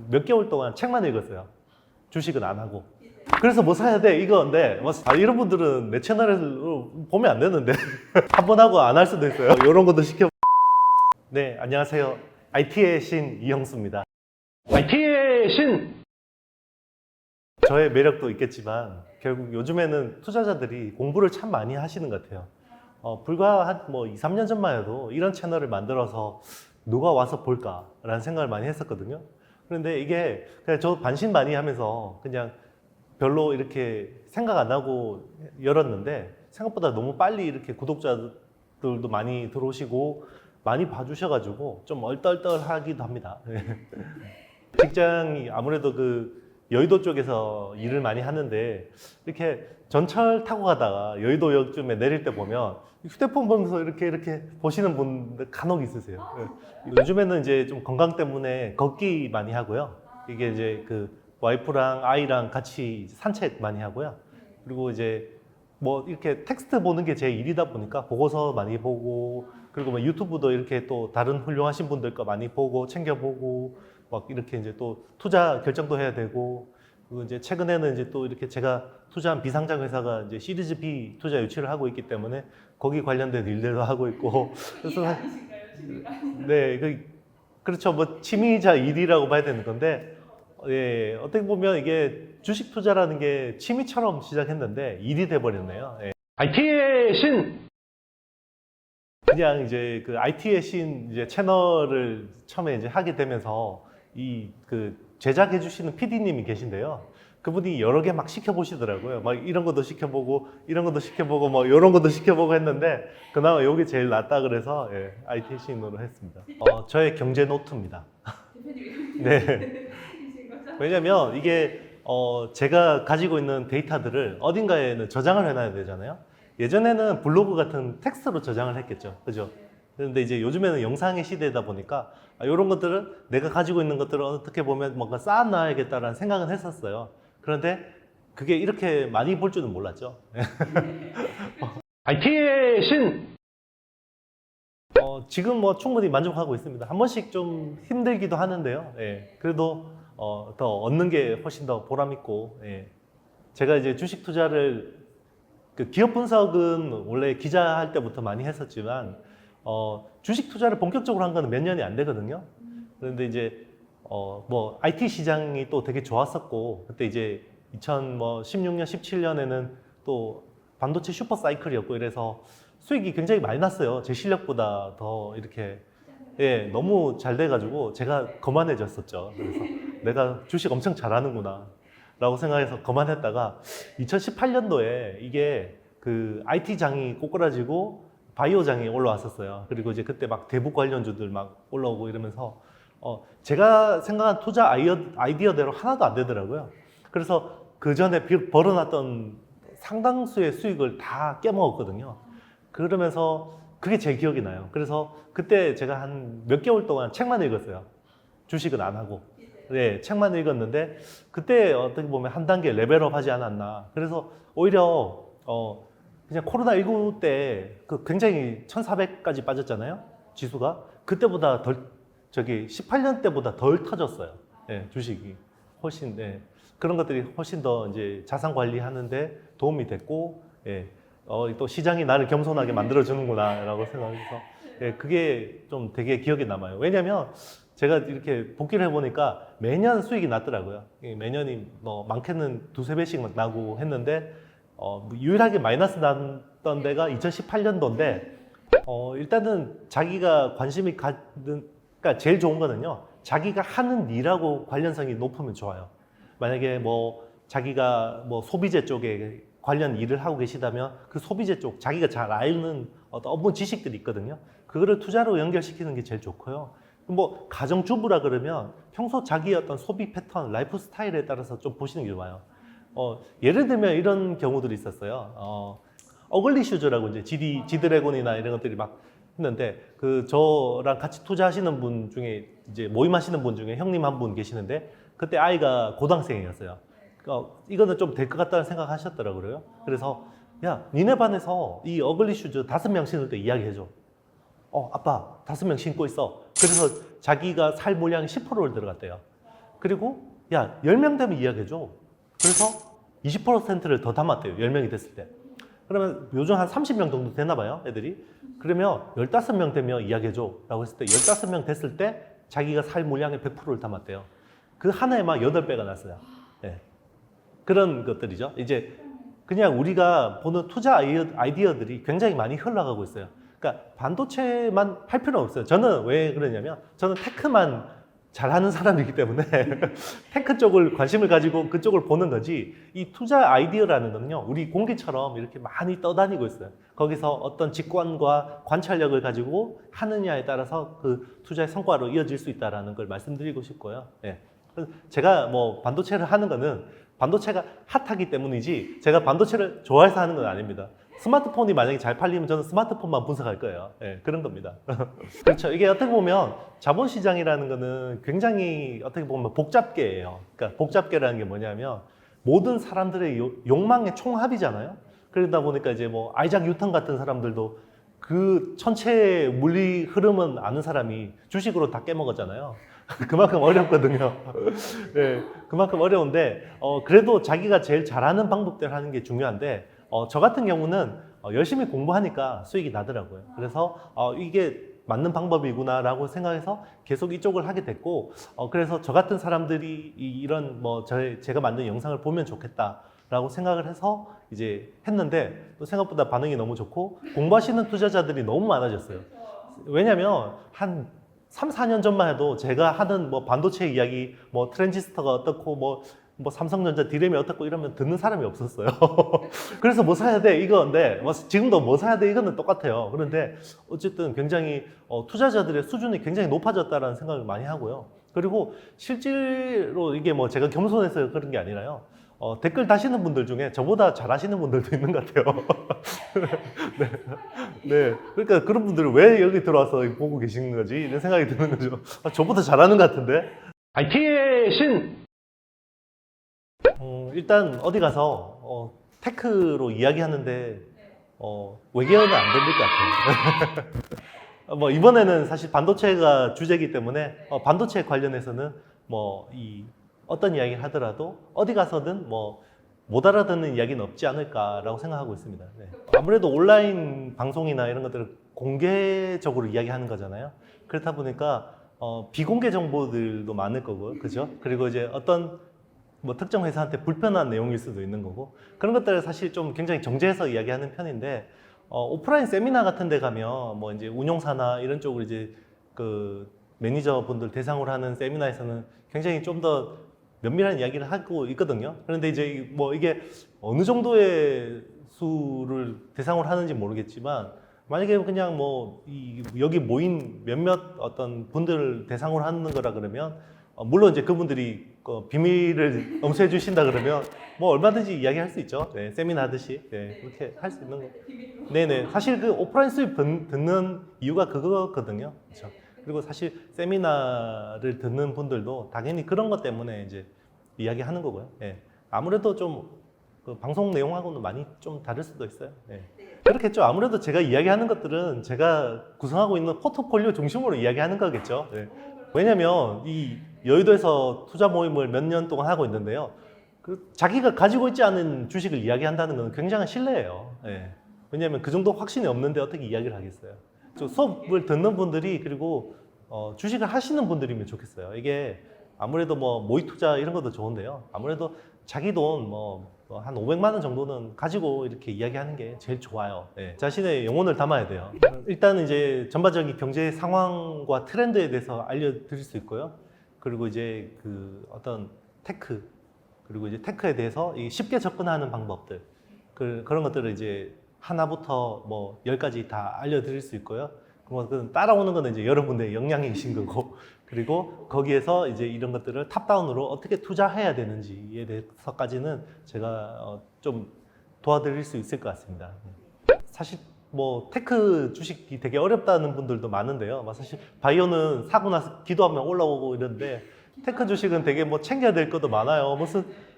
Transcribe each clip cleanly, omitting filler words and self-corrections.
몇 개월 동안 책만 읽었어요. 주식은 안 하고. 그래서 뭐 사야 돼? 이건데, 이런 분들은 내 채널에서 보면 안 되는데. 한 번 하고 안 할 수도 있어요. 이런 것도 시켜. 네, 안녕하세요. IT의 신 이형수입니다. IT의 신! 저의 매력도 있겠지만, 결국 요즘에는 투자자들이 공부를 참 많이 하시는 것 같아요. 불과 한 2, 3년 전만 해도 이런 채널을 만들어서 누가 와서 볼까라는 생각을 많이 했었거든요. 그런데 이게 그냥 저 반신반의하면서 그냥 별로 이렇게 생각 안 하고 열었는데 생각보다 너무 빨리 이렇게 구독자들도 많이 들어오시고 많이 봐주셔가지고 좀 얼떨떨하기도 합니다. 직장이 아무래도 여의도 쪽에서 일을 많이 하는데 이렇게 전철 타고 가다가 여의도역쯤에 내릴 때 보면 휴대폰 보면서 이렇게 보시는 분들 간혹 있으세요. 요즘에는 이제 좀 건강 때문에 걷기 많이 하고요. 이게 이제 와이프랑 아이랑 같이 산책 많이 하고요. 그리고 이제 이렇게 텍스트 보는 게 제 일이다 보니까 보고서 많이 보고 그리고 유튜브도 이렇게 또 다른 훌륭하신 분들 거 많이 보고 챙겨보고 이렇게 이제 또 투자 결정도 해야 되고 그리고 이제 최근에는 이제 또 이렇게 제가 투자한 비상장 회사가 이제 시리즈 B 투자 유치를 하고 있기 때문에 거기 관련된 일들도 하고 있고 그래서 네, 그렇죠. 취미이자 일이라고 봐야 되는 건데 예, 어떻게 보면 이게 주식 투자라는 게 취미처럼 시작했는데 일이 돼버렸네요. 예. IT의 신! 그냥 이제 IT의 신 이제 채널을 처음에 이제 하게 되면서 제작해 주시는 PD님이 계신데요. 그분이 여러 개 막 시켜보시더라고요. 이런 것도 시켜보고, 이런 것도 시켜보고, 이런 것도 시켜보고 했는데, 그나마 여기 제일 낫다 그래서, 예, IT의 신으로 했습니다. 저의 경제 노트입니다. 네. 왜냐면 이게, 제가 가지고 있는 데이터들을 어딘가에는 저장을 해놔야 되잖아요. 예전에는 블로그 같은 텍스트로 저장을 했겠죠. 그죠? 그런데 이제 요즘에는 영상의 시대다 보니까 이런 것들은 내가 가지고 있는 것들을 어떻게 보면 뭔가 쌓아놔야겠다라는 생각은 했었어요. 그런데 그게 이렇게 많이 볼 줄은 몰랐죠. IT의 신! 지금 충분히 만족하고 있습니다. 한 번씩 좀 힘들기도 하는데요. 예, 그래도 더 얻는 게 훨씬 더 보람있고, 예. 제가 이제 주식 투자를 기업 분석은 원래 기자 할 때부터 많이 했었지만 주식 투자를 본격적으로 한 거는 몇 년이 안 되거든요. 그런데 이제 IT 시장이 또 되게 좋았었고 그때 이제 2016년, 17년에는 또 반도체 슈퍼 사이클이었고 이래서 수익이 굉장히 많이 났어요. 제 실력보다 더 이렇게 예, 너무 잘 돼가지고 제가 거만해졌었죠. 그래서 내가 주식 엄청 잘하는구나 라고 생각해서 거만했다가 2018년도에 이게 IT장이 꼬꾸라지고 바이오장이 올라왔었어요. 그리고 이제 그때 막 대북 관련주들 막 올라오고 이러면서 제가 생각한 투자 아이디어대로 하나도 안 되더라고요. 그래서 그 전에 벌어놨던 상당수의 수익을 다 깨먹었거든요. 그러면서 그게 제 기억이 나요. 그래서 그때 제가 한 몇 개월 동안 책만 읽었어요. 주식은 안 하고. 네, 책만 읽었는데 그때 어떻게 보면 한 단계 레벨업 하지 않았나. 그래서 오히려 그냥 코로나19 때 굉장히 1400까지 빠졌잖아요. 지수가. 그때보다 18년 때보다 덜 터졌어요. 네, 주식이. 훨씬, 네. 그런 것들이 훨씬 더 이제 자산 관리하는데 도움이 됐고, 예. 또 시장이 나를 겸손하게 만들어주는구나, 라고 생각해서, 예, 그게 좀 되게 기억에 남아요. 왜냐면 제가 이렇게 복귀를 해보니까 매년 수익이 났더라고요. 매년이 많게는 두세 배씩 나고 했는데, 유일하게 마이너스 났던 데가 2018년도인데, 일단은 자기가 관심이 그러니까 제일 좋은 거는요, 자기가 하는 일하고 관련성이 높으면 좋아요. 만약에 자기가 소비재 쪽에 관련 일을 하고 계시다면 그 소비재 쪽, 자기가 잘 아는 업무 지식들이 있거든요. 그거를 투자로 연결시키는 게 제일 좋고요. 가정주부라 그러면 평소 자기의 어떤 소비 패턴, 라이프 스타일에 따라서 좀 보시는 게 좋아요. 예를 들면 이런 경우들이 있었어요. 어글리 슈즈라고 이제 지드래곤이나 이런 것들이 막 했는데, 저랑 같이 투자하시는 분 중에, 이제 모임하시는 분 중에 형님 한 분 계시는데, 그때 아이가 고등학생이었어요. 이거는 좀 될 것 같다는 생각 하셨더라고요. 그래서, 야, 니네 반에서 이 어글리 슈즈 5명 신을 때 이야기해줘. 아빠, 5명 신고 있어. 그래서 자기가 살 물량이 10%를 들어갔대요. 그리고 야 10명 되면 이야기해줘. 그래서 20%를 더 담았대요. 10명이 됐을 때. 그러면 요즘 한 30명 정도 되나 봐요, 애들이. 그러면 15명 되면 이야기해줘 라고 했을 때 15명 됐을 때 자기가 살 물량의 100%를 담았대요. 그 하나에 막 8배가 났어요. 네. 그런 것들이죠. 이제 그냥 우리가 보는 투자 아이디어들이 굉장히 많이 흘러가고 있어요. 그러니까 반도체만 할 필요는 없어요. 저는 왜 그러냐면 저는 테크만 잘하는 사람이기 때문에 테크 쪽을 관심을 가지고 그쪽을 보는 거지 이 투자 아이디어라는 거는요 우리 공기처럼 이렇게 많이 떠다니고 있어요. 거기서 어떤 직관과 관찰력을 가지고 하느냐에 따라서 그 투자의 성과로 이어질 수 있다는 걸 말씀드리고 싶고요. 예. 제가 뭐 반도체를 하는 거는 반도체가 핫하기 때문이지 제가 반도체를 좋아해서 하는 건 아닙니다. 스마트폰이 만약에 잘 팔리면 저는 스마트폰만 분석할 거예요. 네, 그런 겁니다. 그렇죠. 이게 어떻게 보면 자본시장이라는 거는 굉장히 어떻게 보면 복잡계예요. 그러니까 복잡계라는 게 뭐냐면 모든 사람들의 욕망의 총합이잖아요. 그러다 보니까 이제 뭐 아이작 뉴턴 같은 사람들도 그 천체의 물리 흐름은 아는 사람이 주식으로 다 깨먹었잖아요. 그만큼 어렵거든요. 네, 그만큼 어려운데 그래도 자기가 제일 잘하는 방법대로 하는 게 중요한데 저 같은 경우는 열심히 공부하니까 수익이 나더라고요. 그래서 이게 맞는 방법이구나라고 생각해서 계속 이쪽을 하게 됐고 그래서 저 같은 사람들이 이런 뭐 제가 만든 영상을 보면 좋겠다라고 생각을 해서 이제 했는데 또 생각보다 반응이 너무 좋고 공부하시는 투자자들이 너무 많아졌어요. 왜냐면 한 3, 4년 전만 해도 제가 하는 뭐 반도체 이야기, 뭐 트랜지스터가 어떻고 뭐 삼성전자 디램이 어떻고 이러면 듣는 사람이 없었어요. 그래서 뭐 사야 돼 이건데 뭐 지금도 뭐 사야 돼 이거는 똑같아요. 그런데 어쨌든 굉장히 투자자들의 수준이 굉장히 높아졌다라는 생각을 많이 하고요. 그리고 실제로 이게 뭐 제가 겸손해서 그런 게 아니라요. 댓글 다시는 분들 중에 저보다 잘하시는 분들도 있는 것 같아요. 네. 네. 그러니까 그런 분들은 왜 여기 들어와서 보고 계시는 거지? 이런 생각이 드는 거죠. 저보다 잘하는 것 같은데? IT의 신! 일단 어디 가서 테크로 이야기하는데 외계어는 안 들릴 것 같아요. 뭐 이번에는 사실 반도체가 주제이기 때문에 반도체 관련해서는 뭐 어떤 이야기를 하더라도 어디 가서든 뭐 못 알아듣는 이야기는 없지 않을까라고 생각하고 있습니다. 네. 아무래도 온라인 방송이나 이런 것들을 공개적으로 이야기하는 거잖아요. 그렇다 보니까 비공개 정보들도 많을 거고, 그죠? 그리고 이제 어떤 뭐 특정 회사한테 불편한 내용일 수도 있는 거고 그런 것들을 사실 좀 굉장히 정제해서 이야기하는 편인데 오프라인 세미나 같은 데 가면 뭐 이제 운용사나 이런 쪽으로 이제 그 매니저분들 대상으로 하는 세미나에서는 굉장히 좀 더 면밀한 이야기를 하고 있거든요. 그런데 이제 뭐 이게 어느 정도의 수를 대상으로 하는지 모르겠지만 만약에 그냥 뭐 여기 모인 몇몇 어떤 분들을 대상으로 하는 거라 그러면 물론 이제 그분들이 비밀을 엄수해 주신다 그러면 뭐 얼마든지 이야기할 수 있죠. 네, 세미나 하듯이 네, 그렇게 할 수 있는 거. 네네. 사실 그 오프라인 수업 듣는 이유가 그거거든요. 그렇죠. 그리고 사실 세미나를 듣는 분들도 당연히 그런 것 때문에 이제 이야기하는 거고요. 네. 아무래도 좀 그 방송 내용하고는 많이 좀 다를 수도 있어요. 네. 그렇겠죠. 아무래도 제가 이야기하는 것들은 제가 구성하고 있는 포트폴리오 중심으로 이야기하는 거겠죠. 네. 왜냐면 이 여의도에서 투자 모임을 몇 년 동안 하고 있는데요. 자기가 가지고 있지 않은 주식을 이야기한다는 건 굉장한 신뢰예요. 네. 왜냐하면 그 정도 확신이 없는데 어떻게 이야기를 하겠어요. 수업을 듣는 분들이 그리고 주식을 하시는 분들이면 좋겠어요. 이게 아무래도 뭐 모의 투자 이런 것도 좋은데요. 아무래도 자기 돈 뭐 한 500만 원 정도는 가지고 이렇게 이야기하는 게 제일 좋아요. 네. 자신의 영혼을 담아야 돼요. 일단 이제 전반적인 경제 상황과 트렌드에 대해서 알려드릴 수 있고요. 그리고 이제 그 어떤 테크 그리고 이제 테크에 대해서 쉽게 접근하는 방법들 그런 것들을 이제 하나부터 뭐 10까지 다 알려드릴 수 있고요. 그건 따라오는 거는 이제 여러분의 역량이신 거고 그리고 거기에서 이제 이런 것들을 탑다운으로 어떻게 투자해야 되는지에 대해서까지는 제가 좀 도와드릴 수 있을 것 같습니다. 사실 뭐 테크 주식이 되게 어렵다는 분들도 많은데요. 사실 바이오는 사고 나서 기도하면 올라오고 이런데 테크 주식은 되게 뭐 챙겨야 될 것도 많아요.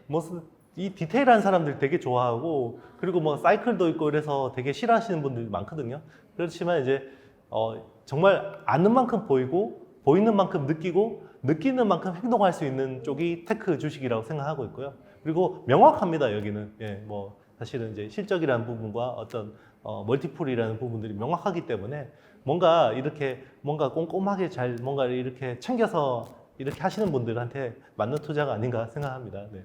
무슨 이 디테일한 사람들 되게 좋아하고 그리고 뭐 사이클도 있고 그래서 되게 싫어하시는 분들이 많거든요. 그렇지만 이제 정말 아는 만큼 보이고 보이는 만큼 느끼고 느끼는 만큼 행동할 수 있는 쪽이 테크 주식이라고 생각하고 있고요. 그리고 명확합니다, 여기는. 예, 뭐 사실은 이제 실적이라는 부분과 어떤 멀티플이라는 부분들이 명확하기 때문에 뭔가 이렇게 뭔가 꼼꼼하게 잘 뭔가를 이렇게 챙겨서 이렇게 하시는 분들한테 맞는 투자가 아닌가 생각합니다. 네.